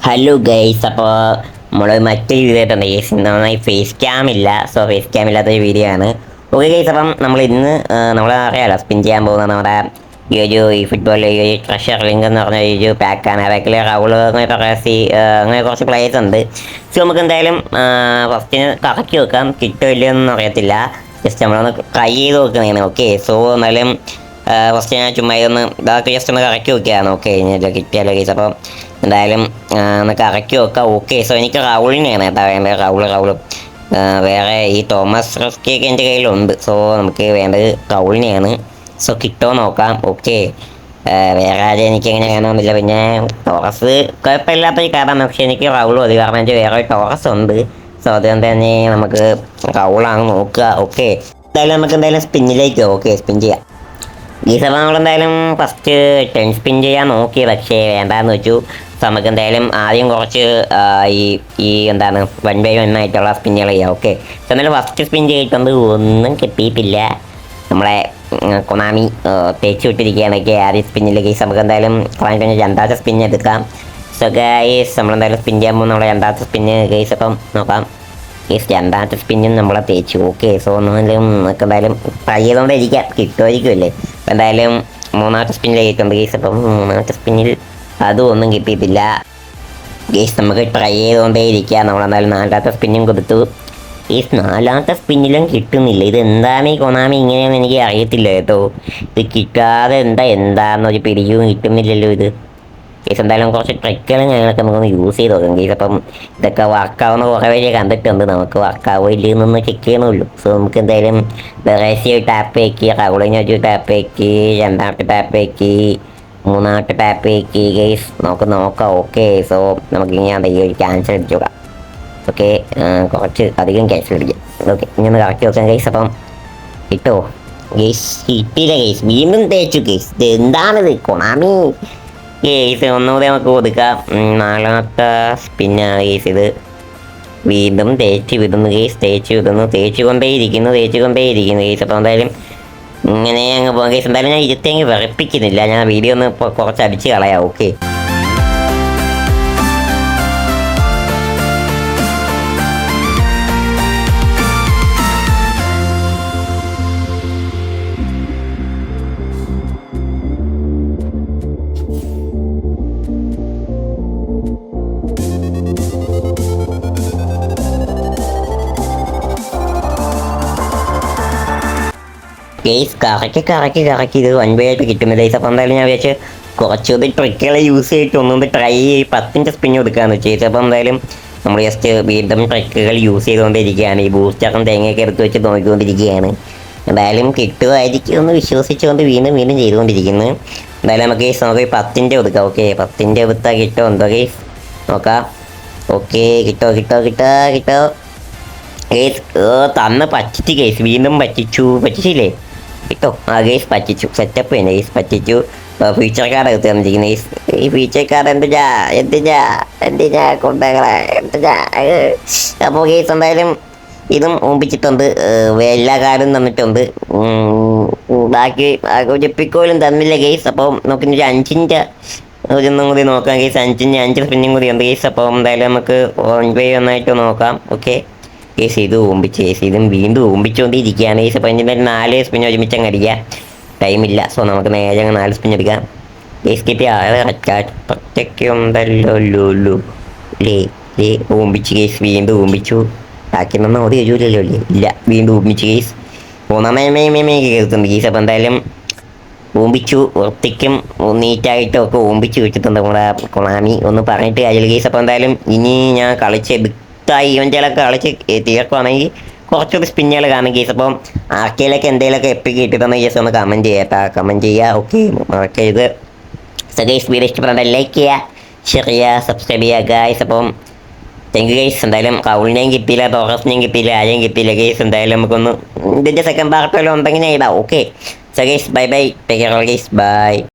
Hello guys, അപ്പോൾ നമ്മൾ മറ്റൊരു വീഡിയോ ആയിട്ടുണ്ട് ഗൈസ്. നന്നായി ഫേസ് ക്യാം ഇല്ല, സോ ഫേസ് ക്യാം ഇല്ലാത്തൊരു വീഡിയോ ആണ്. ഓക്കെ ഗൈസ്, അപ്പം നമ്മൾ ഇന്ന് നമ്മൾ അറിയാമല്ലോ സ്പിൻ ചെയ്യാൻ പോകുന്ന നമ്മുടെ ഈ ഫുട്ബോളിലെ ഈ ട്രഷർ ലിങ്ക് എന്ന് പറഞ്ഞ ഈ ഒരു പാക്കാണ്. പാക്കിൽ റൗള് അങ്ങനെ കുറച്ച് പ്ലേയേഴ്സ് ഉണ്ട്. സോ നമുക്ക് എന്തായാലും ഫസ്റ്റിന് കറക്കി വെക്കാം. കിട്ടോ ഇല്ലയോ എന്നൊന്നും അറിയത്തില്ല. ജസ്റ്റ് നമ്മളൊന്ന് ട്രൈ ചെയ്ത് നോക്കുന്നതാണ്. ഓക്കെ, സോ എന്നാലും ഫസ്റ്റ് ഞാൻ ചുമ്മാ ഒന്ന് ഇതൊക്കെ ജസ്റ്റ് ഒന്ന് കറക്കി വെക്കുകയാണ്. ഓക്കെ, കിട്ടിയാലോ ഗൈസ്. അപ്പോൾ എന്തായാലും ഒന്ന് കറക്കി വെക്കാം. ഓക്കെ, സോ എനിക്ക് റൗളിനെയാണ് കേട്ടോ വേണ്ടത്. റൗള് വേറെ ഈ തോമസ് റസ്കിയൊക്കെ എൻ്റെ കയ്യിലുണ്ട്. സോ നമുക്ക് വേണ്ടത് റൗളിനെയാണ്. സോ കിട്ടോ നോക്കാം. ഓക്കെ, വേറെ ആരും എനിക്ക് എങ്ങനെ കാണാമെന്നില്ല. പിന്നെ ടോറസ് കുഴപ്പമില്ലാത്തൊരു കാർഡാണ്, പക്ഷേ എനിക്ക് റൗളും മതി. കാരണം എനിക്ക് വേറെ ഒരു ടോറസ് ഉണ്ട്. സോ അതുകൊണ്ട് തന്നെ നമുക്ക് റൗളാണ് നോക്കുക. ഓക്കെ, എന്തായാലും നമുക്ക് എന്തായാലും സ്പിന്നിലേക്ക് ഓക്കെ സ്പിൻ ചെയ്യാം. ഈ സമയം നമ്മളെന്തായാലും ഫസ്റ്റ് 10 സ്പിൻ ചെയ്യാൻ നോക്കി, പക്ഷേ വേണ്ടാന്ന് വെച്ചു. സോ നമുക്ക് എന്തായാലും ആദ്യം കുറച്ച് ഈ എന്താണ് 1/1 ആയിട്ടുള്ള സ്പിന്നുകൾ ചെയ്യാം. ഓക്കെ, സോ എന്തായാലും ഫസ്റ്റ് സ്പിൻ ചെയ്തിട്ടുണ്ട്, ഒന്നും കിട്ടിയിട്ടില്ല. നമ്മളെ കൊണാമി തേച്ച് വിട്ടിരിക്കുകയാണ്. ആദ്യ സ്പിന്നിൽ കേസ് നമുക്ക് എന്തായാലും രണ്ടാമത്തെ സ്പിൻ എടുക്കാം. സോ ഗൈസ്, നമ്മളെന്തായാലും സ്പിൻ ചെയ്യാൻ പോകും. നമ്മളെ രണ്ടാമത്തെ സ്പിന്ന് കേസ് അപ്പം നോക്കാം. കേസ് രണ്ടാമത്തെ സ്പിന്നും നമ്മളെ തേച്ചു. ഓക്കെ, സോ ഒന്നും നമുക്ക് എന്തായാലും ട്രൈ ചെയ്തുകൊണ്ട് ഇരിക്കാം, കിട്ടുമായിരിക്കുമല്ലേ. അപ്പം എന്തായാലും മൂന്നാമത്തെ സ്പിന്നിൽ ചെയ്തിട്ടുണ്ട് കേസ്. അപ്പം മൂന്നാമത്തെ സ്പിന്നിൽ അതും ഒന്നും കിട്ടിയിട്ടില്ല. കേസ് നമുക്ക് ട്രൈ ചെയ്തുകൊണ്ടേ ഇരിക്കുക. നമ്മളെന്തായാലും നാലാമത്തെ സ്പിന്നും കൊടുത്തു. കേസ് നാലാമത്തെ സ്പിന്നിലും കിട്ടുന്നില്ല. ഇത് എന്താണ് ഈ കൊണാമി ഇങ്ങനെയാണെന്ന് എനിക്ക് അറിയത്തില്ല കേട്ടോ. ഇത് കിട്ടാതെ എന്താണെന്നൊരു പിടിയും കിട്ടുന്നില്ലല്ലോ ഇത്. കേസ് എന്തായാലും കുറച്ച് ട്രിക്കുകളും ഞങ്ങളൊക്കെ നമുക്കൊന്ന് യൂസ് ചെയ്ത് നോക്കാം. കേസ് അപ്പം ഇതൊക്കെ വർക്കാവുന്ന കുറേ പേര് കണ്ടിട്ടുണ്ട്. നമുക്ക് വർക്കാവോ ഇല്ലെന്നൊന്ന് ചെക്ക് ചെയ്യണമല്ലോ. സോ നമുക്ക് എന്തായാലും റേസിയോ ടാപ്പ് ആക്കി, റൗളിനെ വെച്ച് ടാപ്പ് ആക്കി, രണ്ടാമത്തെ ടാപ്പ് ആക്കി, മൂന്നാമത്തെ ടാപ്പ് ആക്കി. കേസ് നമുക്ക് നോക്കാം. ഓക്കെ, സോ നമുക്ക് ഇങ്ങനെ ഈ ഒരു ക്യാൻസൽ അടിച്ചു നോക്കാം. ഓക്കെ, കുറച്ച് അധികം ക്യാൻസൽ അടിക്കാം. ഓക്കെ, ഇനി ഒന്ന് കറക്റ്റ് നോക്കാം. കേസ് അപ്പം കിട്ടോ? കേസ് കിട്ടിയില്ല. കേസ് വീണ്ടും തേച്ചു. കേസ് ഇത് എന്താണിത് കൊണാമി? കേസ് ഒന്നുകൂടെ നമുക്ക് കൊടുക്കാം. നാലാമത്തെ സ്പിന്നാണ് കേസ്. ഇത് വീണ്ടും തേച്ച് വിടുന്നു. കേസ് തേച്ച് കൊണ്ടേയിരിക്കുന്നു കേസ്. അപ്പോൾ എന്തായാലും ഇങ്ങനെ അങ്ങ് പോകാം. കേസ് എന്തായാലും ഞാൻ ഇരുത്തേങ്ങ് വിറപ്പിക്കുന്നില്ല. ഞാൻ വീഡിയോ ഒന്ന് ഇപ്പോൾ കുറച്ച് അടിച്ച് കളയാം. ഓക്കെ, കേസ് കറക്കി ഇത് 1/8 കിട്ടുന്നില്ല കേസ്. അപ്പോൾ എന്തായാലും ഞാൻ വിചാരിച്ച് കുറച്ചുകൂടി ട്രിക്കുകൾ യൂസ് ചെയ്തിട്ട് ഒന്നുകൂടി ട്രൈ ചെയ്ത് 10ൻ്റെ സ്പിന്ന് കൊടുക്കാമെന്ന് വെച്ചാൽ. അപ്പോൾ എന്തായാലും നമ്മൾ ജസ്റ്റ് വീണ്ടും ട്രിക്കുകൾ യൂസ് ചെയ്തുകൊണ്ടിരിക്കുകയാണ്. ഈ ബൂസ്റ്ററും തേങ്ങയൊക്കെ എടുത്ത് വെച്ച് നോക്കിക്കൊണ്ടിരിക്കുകയാണ്. എന്തായാലും കിട്ടുമായിരിക്കും എന്ന് വിശ്വസിച്ചുകൊണ്ട് വീണ്ടും ചെയ്തുകൊണ്ടിരിക്കുന്നു. എന്തായാലും നമുക്ക് കേസ് നമുക്ക് 10ൻ്റെ കൊടുക്കാം. ഓക്കെ, 10ൻ്റെ കൊടുത്താൽ കിട്ടുമോ എന്തോ കേസ് നോക്കാം. ഓക്കെ, കിട്ടോ കേസ് തന്ന് പറ്റിച്ച് കേസ്. വീണ്ടും പറ്റിച്ചില്ലേ കിട്ടോ? ആ കേസ് പറ്റിച്ചു. സെറ്റപ്പ് തന്നെ കേസ്, പറ്റിച്ചു. ഫീച്ചർ കാർഡ് എടുത്ത് തന്നിരിക്കുന്നത് കേസ്. ഈ ഫീച്ചർ കാർഡ് എന്തിനാ കൊണ്ടുകളെ എന്തിനാ? അപ്പോൾ കേസ് എന്തായാലും ഇതും ഓമ്പിച്ചിട്ടുണ്ട്. എല്ലാ കാർഡും തന്നിട്ടുണ്ട്. ബാക്കി ഒരു പിക്കോയിലും തന്നില്ല കേസ്. അപ്പോൾ നമുക്ക് 5ൻ്റെ ഒന്നും കൂടി നോക്കാം കേസ്. 5 സ്പിന്നും കൂടി ഉണ്ട് കേസ്. അപ്പോൾ എന്തായാലും നമുക്ക് 1/1 ആയിട്ട് നോക്കാം. ഓക്കെ കേസ്, ഇത് ഓമ്പിച്ച് കേസ്. ഇതും വീണ്ടും ഓമ്പിച്ചുകൊണ്ടിരിക്കുകയാണ് കേസ്. അപ്പോൾ ഇതിൻ്റെ 4 സ്പിൻ ഒരുമിച്ച് അങ്ങ് അടിക്കുക. ടൈമില്ല. സോ നമുക്ക് നേരെ അങ്ങ് 4 സ്പിൻ എടുക്കാം. കേസ് കിട്ടിയ പ്രത്യേക ഉണ്ടല്ലോ ഓമ്പിച്ച് കേസ്. വീണ്ടും ഓമ്പിച്ചു. ബാക്കിയൊന്നും ഓടി കഴിയൂലല്ലോ അല്ലേ? ഇല്ല, വീണ്ടും ഓമ്പിച്ച് കേസ്. മൂന്നാമേ കേൾക്കുന്നുണ്ട് കേസ്. അപ്പോൾ എന്തായാലും ഓമ്പിച്ചു. വൃത്തിക്കും നീറ്റായിട്ടും ഒക്കെ ഓമ്പിച്ച് വെച്ചിട്ടുണ്ട് നമ്മുടെ കൊണാമി. ഒന്ന് പറഞ്ഞിട്ട് കാര്യമില്ല കേസ്. അപ്പോൾ എന്തായാലും ഇനി ഞാൻ ഇവൻ്റെയൊക്കെ കളിച്ച് തീർക്കുവാണെങ്കിൽ കുറച്ചൊരു സ്പിന്നുകൾ കാണും കേസ്. അപ്പം ആർക്കെയിലൊക്കെ എന്തെങ്കിലുമൊക്കെ എപ്പിക്ക് കിട്ടിയിട്ടുണ്ടെങ്കിൽ ജസ്റ്റ് ഒന്ന് കമൻറ്റ് ചെയ്യുക. ഓക്കെ, മറക്കരുത്. സോ ഗൈസ്, വീഡിയോ ഇഷ്ടപ്പെടാൻ ലൈക്ക് ചെയ്യുക, ഷെയർ ചെയ്യുക, സബ്സ്ക്രൈബ് ചെയ്യുക ഗൈസ്. അപ്പം താങ്ക് യു ഗൈസ്. എന്തായാലും കൗളിനെയും കിട്ടിയില്ല, ടോറസിനെയും കിട്ടിയില്ല, ആരെയും കിട്ടിയില്ല ഗൈസ്. എന്തായാലും നമുക്കൊന്ന് ഇതിൻ്റെ സെക്കൻഡ് പാർട്ട് വല്ലതും ഉണ്ടെങ്കിൽ ഞാൻ ഇടാം. Okay, so guys, bye take care guys, by.